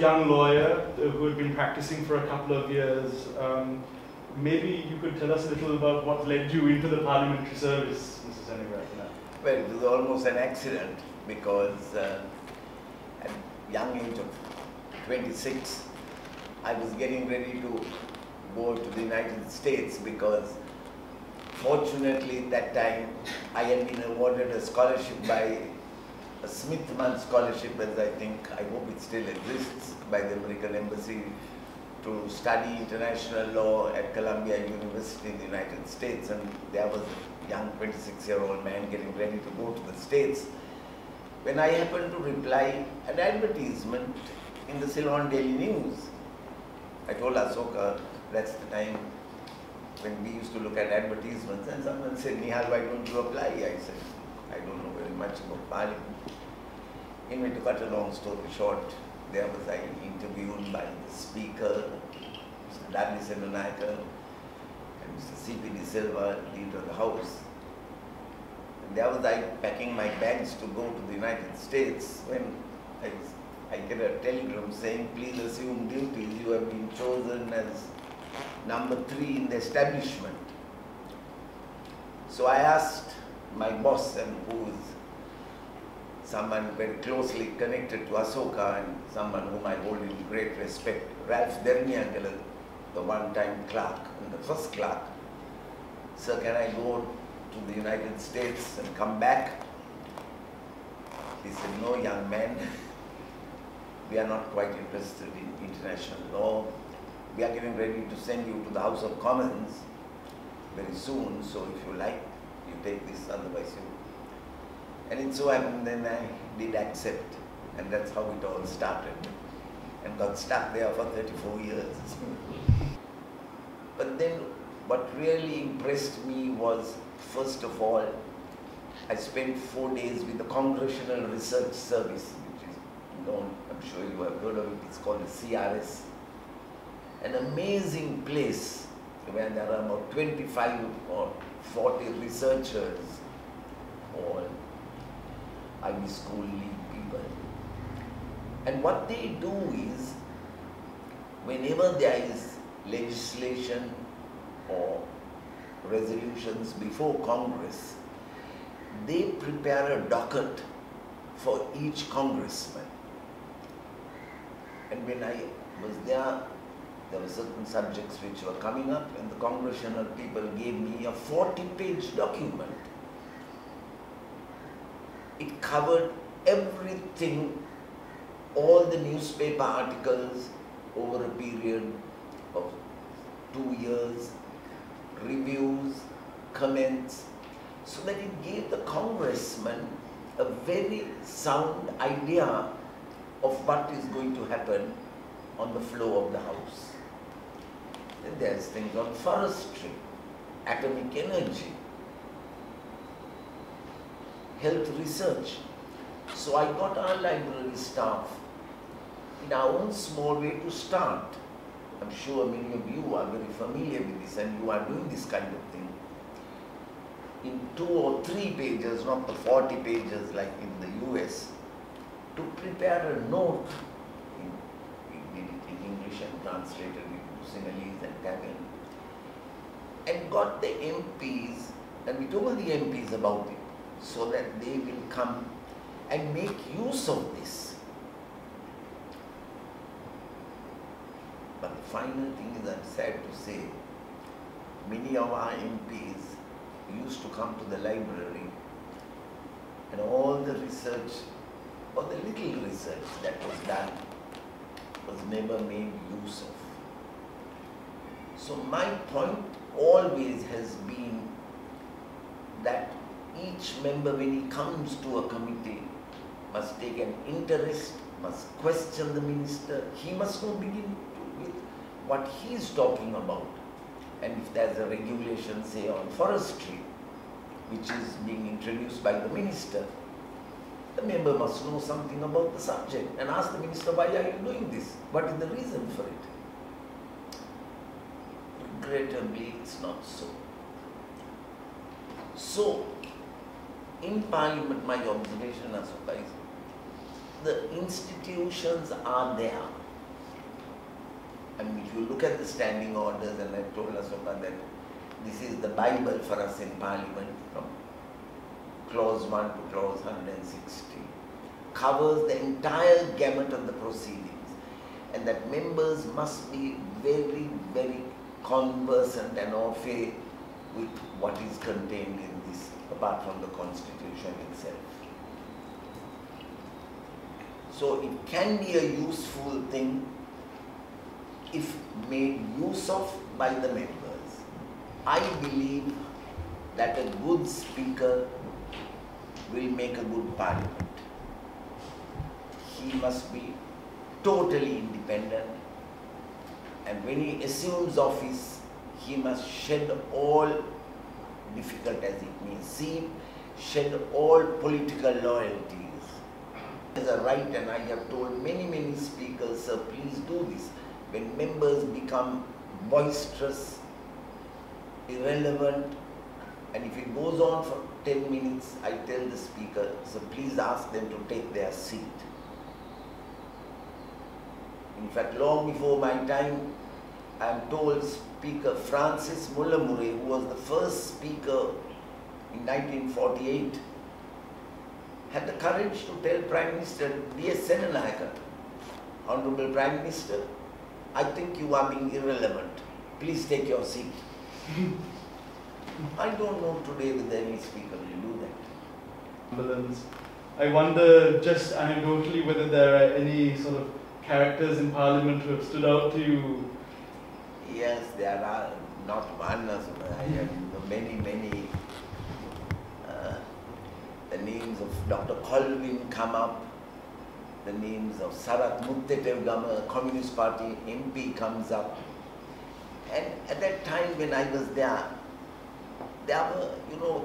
young lawyer who had been practicing for a couple of years, maybe you could tell us a little about what led you into the parliamentary service, Mrs. Seneviratne. Well, it was almost an accident because at a young age of 26, I was getting ready to go to the United States because fortunately at that time I had been awarded a scholarship by a Smithman scholarship, as I hope it still exists, by the American Embassy to study international law at Columbia University in the United States, and there was a young 26-year-old man getting ready to go to the States when I happened to reply an advertisement in the Ceylon Daily News. I told Asoka, that's the time when we used to look at advertisements, and someone said, Nihal, why don't you apply? I said, I don't know very much about Parliament. Anyway, to cut a long story short, there was I interviewed by the Speaker, Mr. Ratnasiri Wickramanayake and Mr. C.P. De Silva, leader of the House. And there was I packing my bags to go to the United States when I get a telegram saying, please assume duties, you have been chosen as number 3 in the establishment. So I asked my boss, and who is someone very closely connected to Asoka and someone whom I hold in great respect, Ralph Dernier, the one-time clerk and the first clerk, sir, can I go to the United States and come back? He said, no, young man, we are not quite interested in international law. We are getting ready to send you to the House of Commons very soon, so if you like, you take this, otherwise you. And it so happened then I did accept, and that's how it all started, and got stuck there for 34 years. But then what really impressed me was, first of all, I spent 4 days with the Congressional Research Service, which is known, I'm sure you have heard of it, it's called the CRS. An amazing place where there are about 25 or 40 researchers, all Ivy School League people. And what they do is, whenever there is legislation or resolutions before Congress, they prepare a docket for each congressman. And when I was there were certain subjects which were coming up, and the congressional people gave me a 40-page document. It covered everything, all the newspaper articles over a period of 2 years, reviews, comments, so that it gave the congressman a very sound idea of what is going to happen on the floor of the House. Then there's things on forestry, atomic energy, health research. So I got our library staff in our own small way to start. I'm sure many of you are very familiar with this and you are doing this kind of thing. In 2 or 3 pages, not the 40 pages like in the US, to prepare a note, we did it in English and translated it into Sinhalese and Tamil, and got the MPs, and we told the MPs about it, so that they will come and make use of this. But the final thing is, I'm sad to say, many of our MPs used to come to the library and all the research, or the little research that was done, was never made use of. So my point always has been that each member, when he comes to a committee, must take an interest, must question the minister. He must not begin with what he is talking about. And if there's a regulation, say on forestry, which is being introduced by the minister, the member must know something about the subject and ask the minister, why are you doing this? What is the reason for it? Regrettably, it's not so. So, in Parliament, my observation, Asoka, is the institutions are there. I mean, if you look at the standing orders, and I told Asoka that this is the Bible for us in Parliament, from clause 1 to clause 160, covers the entire gamut of the proceedings, and that members must be very, very conversant and au fait with what is contained in this, apart from the Constitution itself. So it can be a useful thing if made use of by the members. I believe that a good speaker will make a good parliament. He must be totally independent, and when he assumes office, he must shed all, difficult as it may seem, shed all political loyalties. As a right, and I have told many, many speakers, sir, please do this. When members become boisterous, irrelevant, and if it goes on for 10 minutes, I tell the speaker, so please ask them to take their seat. In fact, long before my time, I am told Speaker Francis Mulamure, who was the first speaker in 1948, had the courage to tell Prime Minister Nihal Seneviratne, Honorable Prime Minister, I think you are being irrelevant. Please take your seat. I don't know today whether any speaker will do that. I wonder, just anecdotally, whether there are any sort of characters in Parliament who have stood out to you. Yes, there are not one, I have many, many. The names of Dr. Colvin come up, the names of Sarat Muttetevgama, Communist Party MP comes up. And at that time when I was there were,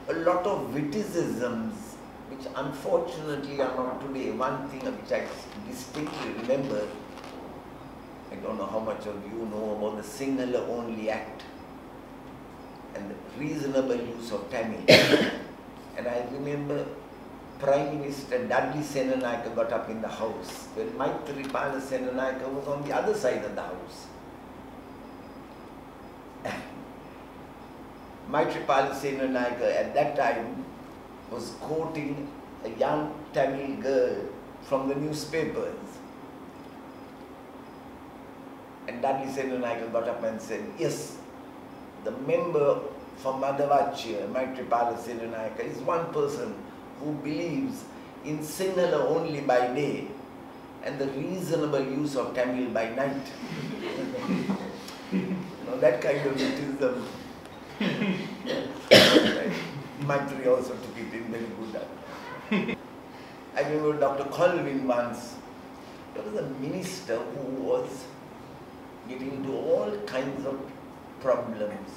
a lot of witticisms which unfortunately are not today. One thing which I distinctly remember, I don't know how much of you know about the Sinhala Only Act and the reasonable use of Tamil. And I remember Prime Minister Dudley Senanayake got up in the House when Maithripala Senanayake was on the other side of the House. Maithripala Senanayake at that time was quoting a young Tamil girl from the newspapers. And Dudley Senanayake got up and said, yes, the member for Madhavachya, Maithripala Senanayake, is one person who believes in Sinhala only by day and the reasonable use of Tamil by night. That kind of witticism. Maitri also took it in very good. I remember Dr. Colvin once, there was a minister who was getting into all kinds of problems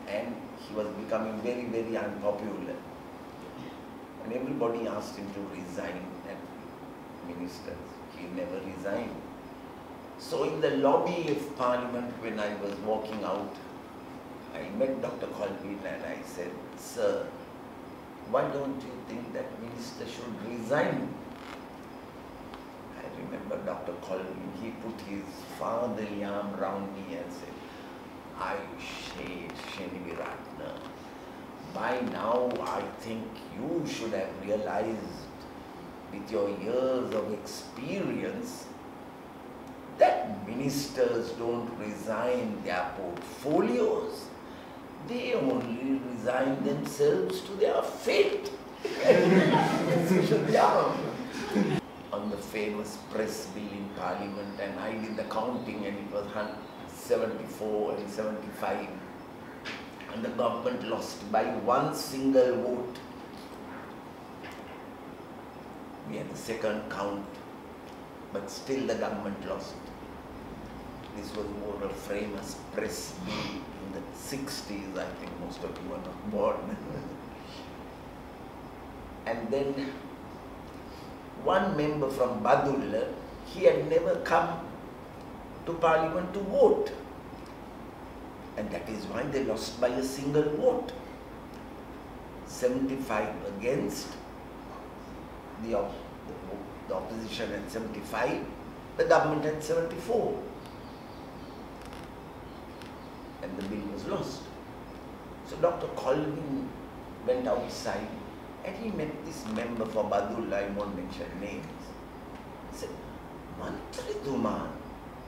and he was becoming very, very unpopular. And everybody asked him to resign, and ministers, he never resigned. So in the lobby of Parliament when I was walking out, I met Dr. Colvin and I said, sir, why don't you think that minister should resign? I remember Dr. Colvin, he put his fatherly arm round me and said, I shade Seneviratne. By now I think you should have realized with your years of experience that ministers don't resign their portfolios. They only resign themselves to their fate. On the famous press bill in Parliament, and I did the counting and it was 74 and 75, and the government lost by one single vote. We had the second count, but still the government lost. This was more a famous press bill in the 60s, I think most of you are not born. And then one member from Badulla, he had never come to Parliament to vote. And that is why they lost by a single vote. 75 against the opposition and 75, the government had 74. And the bill was lost. So Dr. Colvin went outside and he met this member for Badul, I won't mention names. He said, Mantrithuma,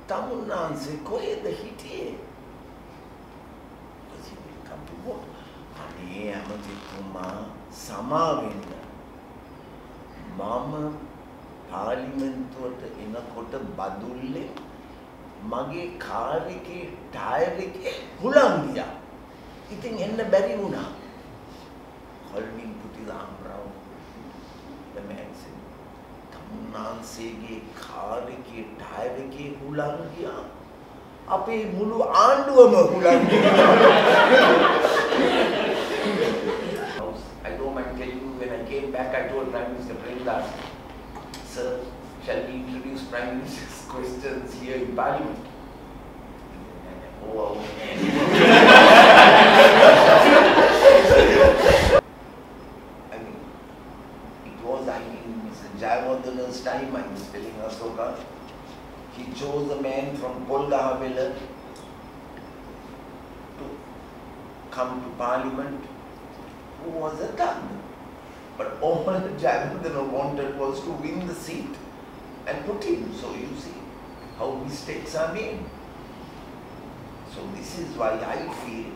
Tamunanse, koheda hitiye? Because he will come to vote. Ane Amatithuma, Samavinda. Mama පාර්ලිමේන්තුවට එනකොට බදුල්ලේ මගේ car එකේ tyre එකේ හුලං ගියා. ඉතින් එන්න බැරි වුණා. Colvin put his arm round the man said, තමුන්නාන්සේගේ කාර් එකේ ටයර් එකේ හුලං ගියා. අපේ මුළු ආණ්ඩුවම හුලං ගියා. I don't mind telling you, when I came back, I told Prime Minister Premdas, Sir, shall we introduce Prime Minister's questions here in Parliament? Oh, I mean, it was, Mr. Jayawardana's time, I was telling Asoka, he chose a man from Polgahavela to come to Parliament who was a thug. But all Jayawardena wanted was to win the seat and put him. So you see how mistakes are made. So this is why I feel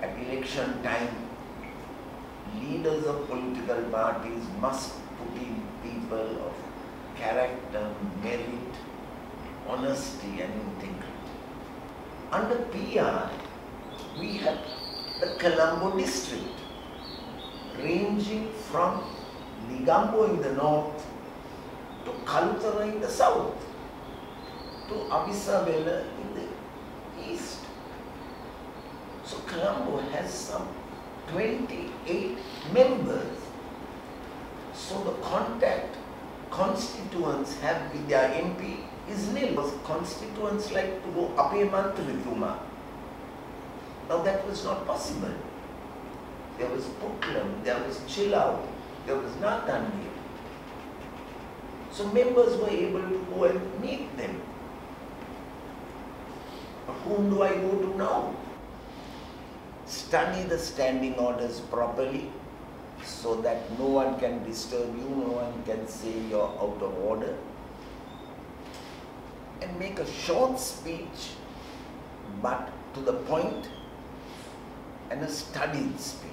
at election time, leaders of political parties must put in people of character, merit, honesty and integrity. Under PR, we have the Colombo district, ranging from Negombo in the north to Kalutara in the south to Abisavela in the east. So Colombo has some 28 members. So the contact constituents have with their MP is nil. Constituents like to go Ape Mantrithuma. Now that was not possible. There was Putlam, there was Chillau, there was Nathandi. So members were able to go and meet them. But whom do I go to now? Study the standing orders properly so that no one can disturb you, no one can say you're out of order. And make a short speech, but to the point, and a studied speech.